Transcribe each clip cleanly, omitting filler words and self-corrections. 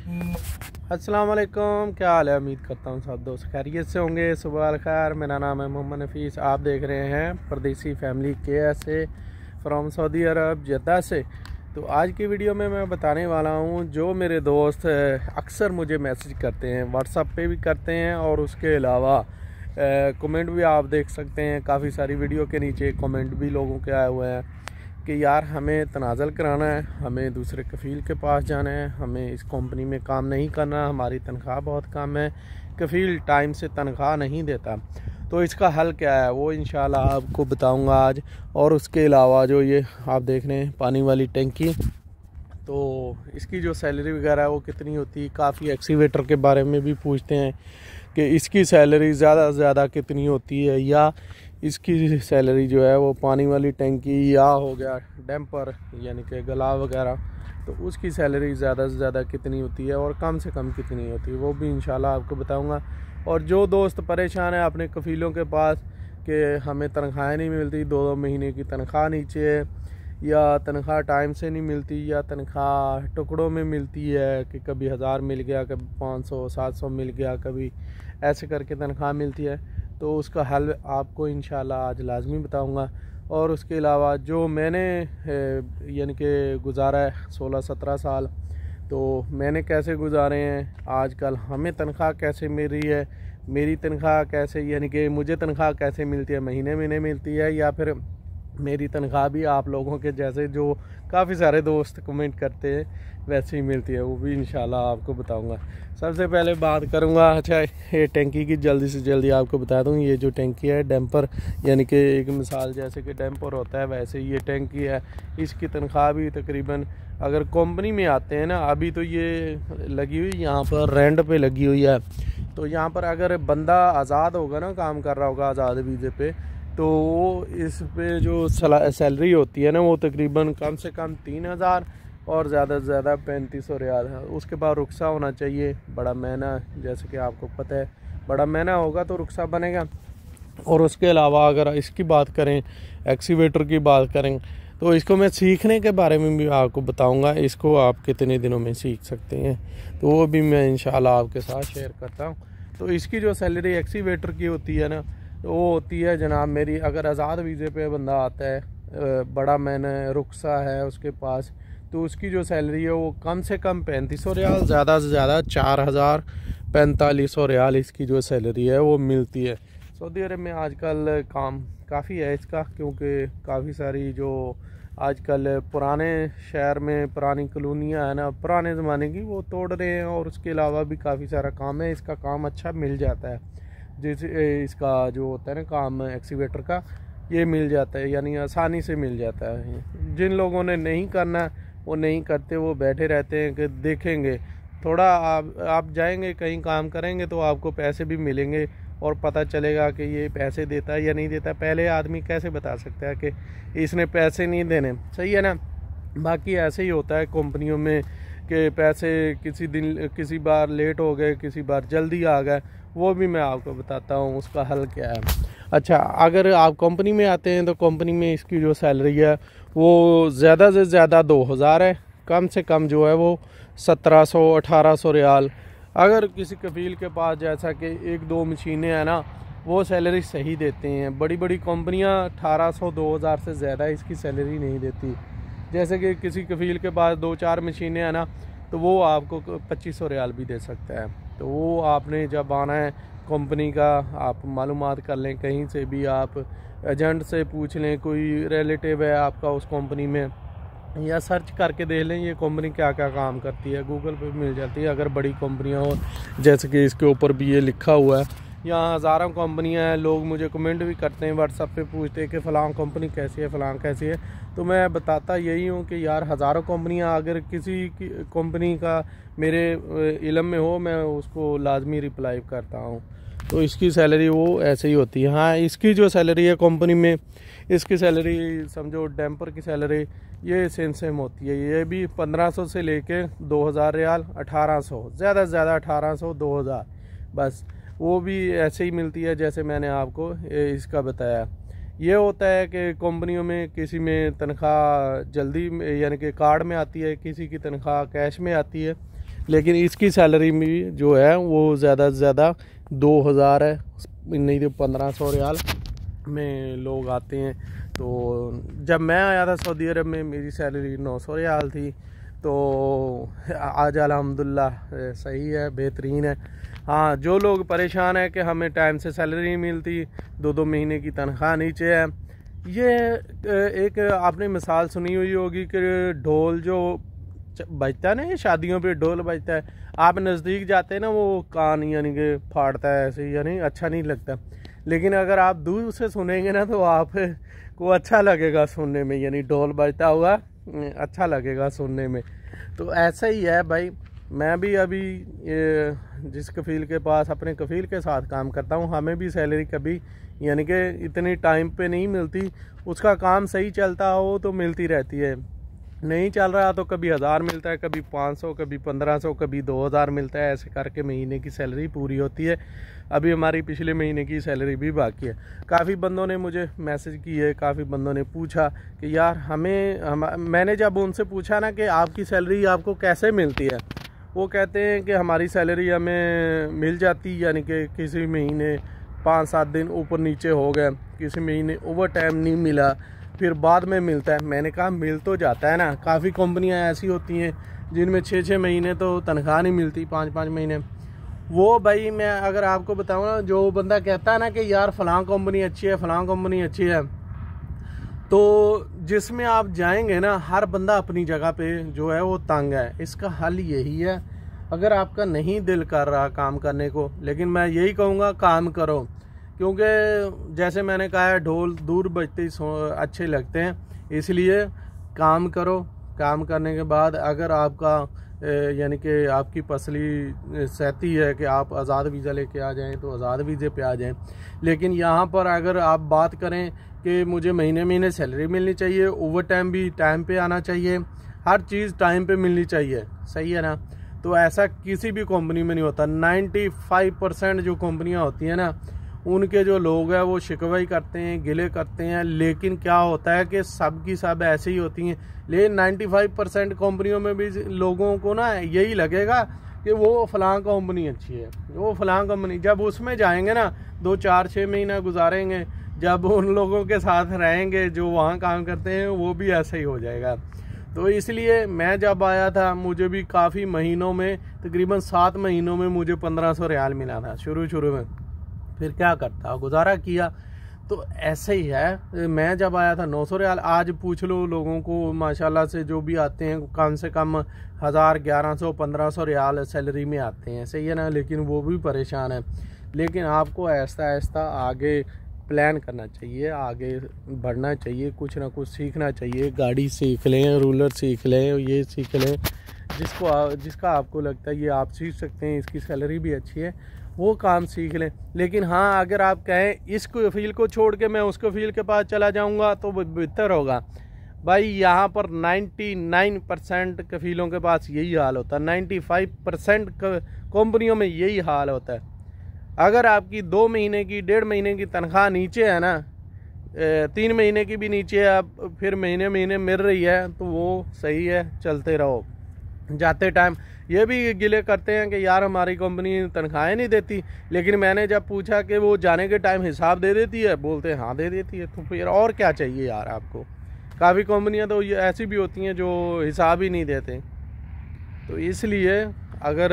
अस्सलाम वालेकुम, क्या हाल है। उम्मीद करता हूँ सब दोस्त खैरियत से होंगे। सुबह खैर, मेरा नाम है मोहम्मद नफीस। आप देख रहे हैं परदेसी फैमिली केयर से फ्रॉम सऊदी अरब जद्दा से। तो आज की वीडियो में मैं बताने वाला हूँ, जो मेरे दोस्त अक्सर मुझे मैसेज करते हैं, व्हाट्सएप पे भी करते हैं और उसके अलावा कमेंट भी आप देख सकते हैं। काफ़ी सारी वीडियो के नीचे कमेंट भी लोगों के आए हुए हैं कि यार हमें तनाज़ुल कराना है, हमें दूसरे कफ़ील के पास जाना है, हमें इस कंपनी में काम नहीं करना, हमारी तनख्वाह बहुत कम है, कफ़ील टाइम से तनख्वाह नहीं देता। तो इसका हल क्या है वो इंशाल्लाह आपको बताऊंगा आज। और उसके अलावा जो ये आप देख रहे हैं पानी वाली टंकी, तो इसकी जो सैलरी वगैरह है वो कितनी होती है। काफ़ी एक्सीवेटर के बारे में भी पूछते हैं कि इसकी सैलरी ज़्यादा से ज़्यादा कितनी होती है, या इसकी सैलरी जो है वो पानी वाली टंकी या हो गया डैम्पर यानी कि गला वगैरह, तो उसकी सैलरी ज़्यादा से ज़्यादा कितनी होती है और कम से कम कितनी होती है, वो भी इंशाल्लाह आपको बताऊंगा। और जो दोस्त परेशान है अपने कफ़ीलों के पास कि हमें तनख्वाहें नहीं मिलती, 2-2 महीने की तनख्वाह नीचे है, या तनख्वाह टाइम से नहीं मिलती, या तनख्वाह टुकड़ों में मिलती है कि कभी 1000 मिल गया, कभी 500-700 मिल गया, कभी ऐसे करके तनख्वाह मिलती है, तो उसका हल आपको इंशाल्लाह आज लाजमी बताऊंगा। और उसके अलावा जो मैंने यानी कि गुजारा है 16-17 साल, तो मैंने कैसे गुजारे हैं, आजकल हमें तनख्वाह कैसे मिल रही है, मेरी तनख्वाह कैसे यानी कि मुझे तनख्वाह कैसे मिलती है, महीने महीने मिलती है, या फिर मेरी तनख्वाह भी आप लोगों के जैसे जो काफ़ी सारे दोस्त कमेंट करते हैं वैसे ही मिलती है, वो भी इंशाल्लाह आपको बताऊंगा। सबसे पहले बात करूंगा, अच्छा ये टैंकी की जल्दी से जल्दी आपको बता दूं। ये जो टैंकी है डैम्पर, यानी कि एक मिसाल जैसे कि डैम्पर होता है वैसे ये टैंकी है। इसकी तनख्वाह भी तकरीबन अगर कंपनी में आते हैं ना, अभी तो ये लगी हुई यहाँ पर रेंट पे लगी हुई है, तो यहाँ पर अगर बंदा आज़ाद होगा ना, काम कर रहा होगा आज़ाद वीज़े पे, तो वो इस पे जो सैलरी होती है ना वो तकरीबन कम से कम 3000 और ज़्यादा से ज़्यादा 3500 रियाल है। उसके बाद रुखसा होना चाहिए, बड़ा महीना, जैसे कि आपको पता है बड़ा महीना होगा तो रुखसा बनेगा। और उसके अलावा अगर इसकी बात करें, एक्सीवेटर की बात करें, तो इसको मैं सीखने के बारे में भी आपको बताऊंगा। इसको आप कितने दिनों में सीख सकते हैं, तो वो भी मैं इंशाल्लाह आपके साथ शेयर करता हूँ। तो इसकी जो सैलरी एक्सीवेटर की होती है ना, तो वो होती है जनाब मेरी, अगर आज़ाद वीज़े पे बंदा आता है, बड़ा महीना रुखसा है उसके पास, तो उसकी जो सैलरी है वो कम से कम 3500 रियाल, ज़्यादा से ज़्यादा 4500 रियाल इसकी जो सैलरी है वो मिलती है। सऊदी अरब में आजकल काम काफ़ी है इसका, क्योंकि काफ़ी सारी जो आजकल पुराने शहर में पुरानी कॉलोनियाँ है ना पुराने ज़माने की, वो तोड़ रहे हैं, और उसके अलावा भी काफ़ी सारा काम है। इसका काम अच्छा मिल जाता है, जैसे इसका जो होता है ना काम एक्सीवेटर का, ये मिल जाता है, यानी आसानी से मिल जाता है। जिन लोगों ने नहीं करना वो नहीं करते, वो बैठे रहते हैं कि देखेंगे। थोड़ा आप जाएंगे कहीं काम करेंगे तो आपको पैसे भी मिलेंगे और पता चलेगा कि ये पैसे देता है या नहीं देता। पहले आदमी कैसे बता सकता है कि इसने पैसे नहीं देने, सही है ना। बाकी ऐसे ही होता है कंपनियों में कि पैसे किसी दिन किसी बार लेट हो गए, किसी बार जल्दी आ गए, वो भी मैं आपको बताता हूँ उसका हल क्या है। अच्छा, अगर आप कंपनी में आते हैं तो कंपनी में इसकी जो सैलरी है वो ज़्यादा से ज़्यादा 2000 है, कम से कम जो है वो 1700-1800 रियाल। अगर किसी कफ़ील के पास जैसा कि 1-2 मशीनें हैं ना, वो सैलरी सही देते हैं। बड़ी बड़ी कंपनियां 1800-2000 से ज़्यादा इसकी सैलरी नहीं देती। जैसे कि किसी कफ़ील के पास 2-4 मशीनें हैं ना, तो वो आपको 2500 रियाल भी दे सकता है। तो वो आपने जब आना है कंपनी का, आप मालूमात कर लें, कहीं से भी आप एजेंट से पूछ लें, कोई रिलेटिव है आपका उस कंपनी में, या सर्च करके देख लें ये कंपनी क्या क्या काम करती है, गूगल पे मिल जाती है। अगर बड़ी कंपनियां हो, जैसे कि इसके ऊपर भी ये लिखा हुआ है, यहाँ हज़ारों कंपनियां हैं। लोग मुझे कमेंट भी करते हैं, व्हाट्सएप पे पूछते हैं कि फ़लाँ कंपनी कैसी है, फ़लाँ कैसी है, तो मैं बताता यही हूँ कि यार हज़ारों कंपनियां, अगर किसी की कंपनी का मेरे इल्म में हो, मैं उसको लाजमी रिप्लाई करता हूँ। तो इसकी सैलरी वो ऐसे ही होती है। हाँ, इसकी जो सैलरी है कंपनी में, इसकी सैलरी समझो डैम्पर की सैलरी ये सेम होती है। ये भी 1500 से लेके 2000 रियाल, 1800, ज़्यादा से ज़्यादा 1800 2000, बस वो भी ऐसे ही मिलती है जैसे मैंने आपको इसका बताया। ये होता है कि कंपनियों में किसी में तनख्वाह जल्दी यानी कि कार्ड में आती है, किसी की तनख्वाह कैश में आती है। लेकिन इसकी सैलरी भी जो है वो ज़्यादा से ज़्यादा 2000 है, नहीं तो 1500 रियाल में लोग आते हैं। तो जब मैं आया था सऊदी अरब में मेरी सैलरी 900 रियाल थी। तो आज अल्हम्दुलिल्लाह सही है, बेहतरीन है। हाँ, जो लोग परेशान है कि हमें टाइम से सैलरी नहीं मिलती, 2-2 महीने की तनख्वाह नीचे है, ये एक आपने मिसाल सुनी हुई होगी कि ढोल जो बजता है ना, ये शादियों पे ढोल बजता है, आप नज़दीक जाते हैं ना वो कान यानी कि फाड़ता है ऐसे, यानी अच्छा नहीं लगता। लेकिन अगर आप दूर से सुनेंगे ना तो आपको अच्छा लगेगा सुनने में, यानी ढोल बजता हुआ अच्छा लगेगा सुनने में। तो ऐसा ही है भाई, मैं भी अभी जिस कफ़ील के पास अपने कफ़ील के साथ काम करता हूँ, हमें भी सैलरी कभी यानी कि इतनी टाइम पे नहीं मिलती। उसका काम सही चलता हो तो मिलती रहती है, नहीं चल रहा तो कभी 1000 मिलता है, कभी 500, कभी 1500, कभी 2000 मिलता है। ऐसे करके महीने की सैलरी पूरी होती है। अभी हमारी पिछले महीने की सैलरी भी बाकी है। काफ़ी बंदों ने मुझे मैसेज किए, काफ़ी बंदों ने पूछा कि यार मैंने जब उनसे पूछा ना कि आपकी सैलरी आपको कैसे मिलती है, वो कहते हैं कि हमारी सैलरी हमें मिल जाती, यानी कि किसी महीने 5-7 दिन ऊपर नीचे हो गए, किसी महीने ओवर टाइम नहीं मिला, फिर बाद में मिलता है। मैंने कहा मिल तो जाता है ना, काफ़ी कंपनियां ऐसी होती हैं जिनमें 6-6 महीने तो तनख्वाह नहीं मिलती, 5-5 महीने। वो भाई मैं अगर आपको बताऊँ ना, जो बंदा कहता है ना कि यार फ़लाँ कंपनी अच्छी है, फ़लाँ कंपनी अच्छी है, तो जिसमें आप जाएंगे ना, हर बंदा अपनी जगह पे जो है वो तंग है। इसका हल यही है, अगर आपका नहीं दिल कर रहा काम करने को, लेकिन मैं यही कहूँगा काम करो, क्योंकि जैसे मैंने कहा है ढोल दूर बजते ही अच्छे लगते हैं, इसलिए काम करो। काम करने के बाद अगर आपका यानी कि आपकी पसली सहती है कि आप आज़ाद वीज़ा लेके आ जाएं तो आज़ाद वीज़े पे आ जाएं। लेकिन यहाँ पर अगर आप बात करें कि मुझे महीने महीने सैलरी मिलनी चाहिए, ओवर टाइम भी टाइम पे आना चाहिए, हर चीज़ टाइम पे मिलनी चाहिए, सही है ना, तो ऐसा किसी भी कंपनी में नहीं होता। 95% जो कंपनियाँ होती हैं ना, उनके जो लोग हैं वो शिकवाई करते हैं, गिले करते हैं, लेकिन क्या होता है कि सब की सब ऐसे ही होती हैं। लेकिन 95% कंपनियों में भी लोगों को ना यही लगेगा कि वो फ़लाँ कंपनी अच्छी है, वो फ़लाँ कंपनी। जब उसमें जाएंगे ना, 2-4-6 महीना गुजारेंगे, जब उन लोगों के साथ रहेंगे जो वहाँ काम करते हैं, वो भी ऐसा ही हो जाएगा। तो इसलिए मैं जब आया था, मुझे भी काफ़ी महीनों में, तकरीबन 7 महीनों में मुझे 1500 रियाल मिला था शुरू में। फिर क्या करता, गुजारा किया। तो ऐसे ही है, मैं जब आया था 900 रियाल, आज पूछ लो लोगों को माशाल्लाह से जो भी आते हैं कम से कम 1000, 1100, 1500 रियाल सैलरी में आते हैं, सही है ना, लेकिन वो भी परेशान है। लेकिन आपको ऐसा ऐसा आगे प्लान करना चाहिए, आगे बढ़ना चाहिए, कुछ ना कुछ सीखना चाहिए। गाड़ी सीख लें, रूलर सीख लें, ये सीख लें, जिसका आपको लगता है ये आप सीख सकते हैं, इसकी सैलरी भी अच्छी है, वो काम सीख लें। लेकिन हाँ, अगर आप कहें इस कफ़ील को छोड़ के मैं उस कफ़ील के पास चला जाऊंगा तो बेहतर होगा, भाई यहाँ पर 99% कफ़ीलों के पास यही हाल होता है, 95% कंपनियों में यही हाल होता है। अगर आपकी 2 महीने की, 1.5 महीने की तनख्वाह नीचे है ना, 3 महीने की भी नीचे है, अब फिर महीने मिल रही है, तो वो सही है, चलते रहो। जाते टाइम ये भी गिले करते हैं कि यार हमारी कंपनी तनख्वाहें नहीं देती, लेकिन मैंने जब पूछा कि वो जाने के टाइम हिसाब दे देती है, बोलते हैं हाँ दे देती है। तो फिर और क्या चाहिए यार आपको। काफ़ी कंपनियां तो ये ऐसी भी होती हैं जो हिसाब ही नहीं देते। तो इसलिए अगर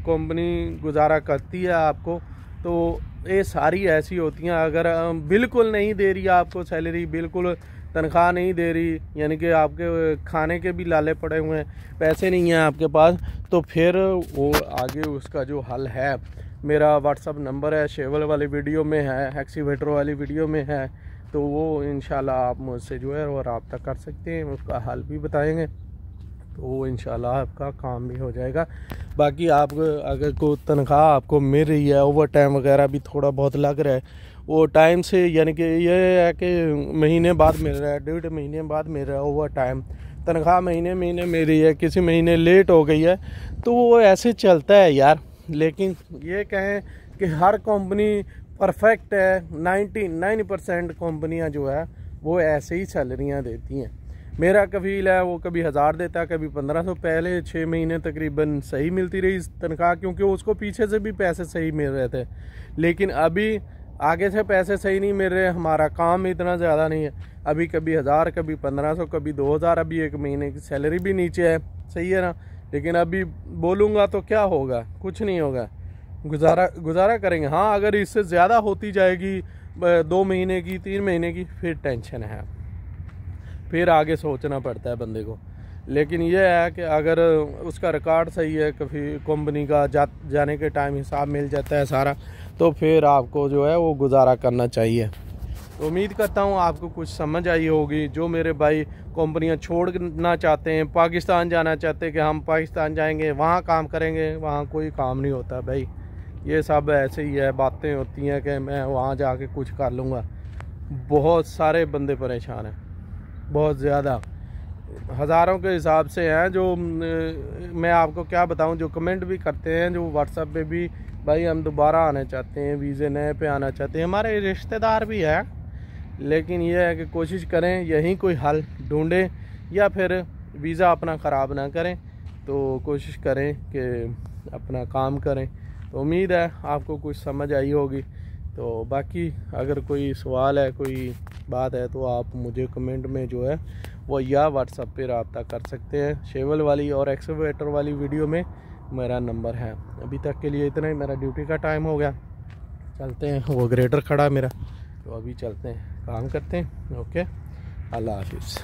कंपनी गुजारा करती है आपको, तो ये सारी ऐसी होती हैं। अगर बिल्कुल नहीं दे रही आपको सैलरी, बिल्कुल तनख्वाह नहीं दे रही, यानी कि आपके खाने के भी लाले पड़े हुए हैं, पैसे नहीं हैं आपके पास, तो फिर वो आगे उसका जो हल है, मेरा व्हाट्सअप नंबर है, शेवल वाली वीडियो में है, एक्सीवेटर वाली वीडियो में है, तो वो इंशाल्लाह आप मुझसे जो है वो रब्ता कर सकते हैं, उसका हल भी बताएंगे, तो वो इंशाल्लाह आपका काम भी हो जाएगा। बाकी आप अगर कोई तनख्वाह आपको मिल रही है, ओवर टाइम वगैरह भी थोड़ा बहुत लग रहा है, वो टाइम से, यानी कि ये है कि महीने बाद मिल रहा है, 1.5 महीने बाद मिल रहा है ओवर टाइम, तनख्वाह महीने मिल रही है, किसी महीने लेट हो गई है, तो वो ऐसे चलता है यार। लेकिन ये कहें कि हर कंपनी परफेक्ट है, 99% कंपनियां जो है वो ऐसे ही सैलरियां देती हैं। मेरा कफील है वो कभी 1000 देता है, कभी 1500। पहले 6 महीने तकरीबन सही मिलती रही तनख्वाह, क्योंकि उसको पीछे से भी पैसे सही मिल रहे थे। लेकिन अभी आगे से पैसे सही नहीं मिल रहे, हमारा काम इतना ज़्यादा नहीं है। अभी कभी 1000, कभी 1500, कभी 2000। अभी 1 महीने की सैलरी भी नीचे है, सही है ना। लेकिन अभी बोलूँगा तो क्या होगा, कुछ नहीं होगा, गुजारा करेंगे। हाँ, अगर इससे ज़्यादा होती जाएगी 2 महीने की, 3 महीने की, फिर टेंशन है, फिर आगे सोचना पड़ता है बंदे को। लेकिन यह है कि अगर उसका रिकॉर्ड सही है, कभी कंपनी का जाने के टाइम हिसाब मिल जाता है सारा, तो फिर आपको जो है वो गुजारा करना चाहिए। तो उम्मीद करता हूँ आपको कुछ समझ आई होगी। जो मेरे भाई कंपनियां छोड़ना चाहते हैं, पाकिस्तान जाना चाहते हैं कि हम पाकिस्तान जाएंगे, वहाँ काम करेंगे, वहाँ कोई काम नहीं होता भाई। ये सब ऐसे ही है, बातें होती हैं कि मैं वहाँ जाके कुछ कर लूँगा। बहुत सारे बंदे परेशान हैं, बहुत ज़्यादा, हज़ारों के हिसाब से हैं। जो मैं आपको क्या बताऊं, जो कमेंट भी करते हैं, जो व्हाट्सएप पे भी, भाई हम दोबारा आना चाहते हैं, वीज़े नए पे आना चाहते हैं। हमारे रिश्तेदार भी हैं, लेकिन यह है कि कोशिश करें यहीं कोई हल ढूंढें, या फिर वीज़ा अपना ख़राब ना करें। तो कोशिश करें कि अपना काम करें। तो उम्मीद है आपको कुछ समझ आई होगी। तो बाकी अगर कोई सवाल है, कोई बात है, तो आप मुझे कमेंट में जो है वो या व्हाट्सएप पे रब्ता कर सकते हैं। शेवल वाली और एक्सकवेटर वाली वीडियो में मेरा नंबर है। अभी तक के लिए इतना ही, मेरा ड्यूटी का टाइम हो गया, चलते हैं। वो ग्रेडर खड़ा है मेरा, तो अभी चलते हैं, काम करते हैं। ओके, अल्लाह हाफिज़।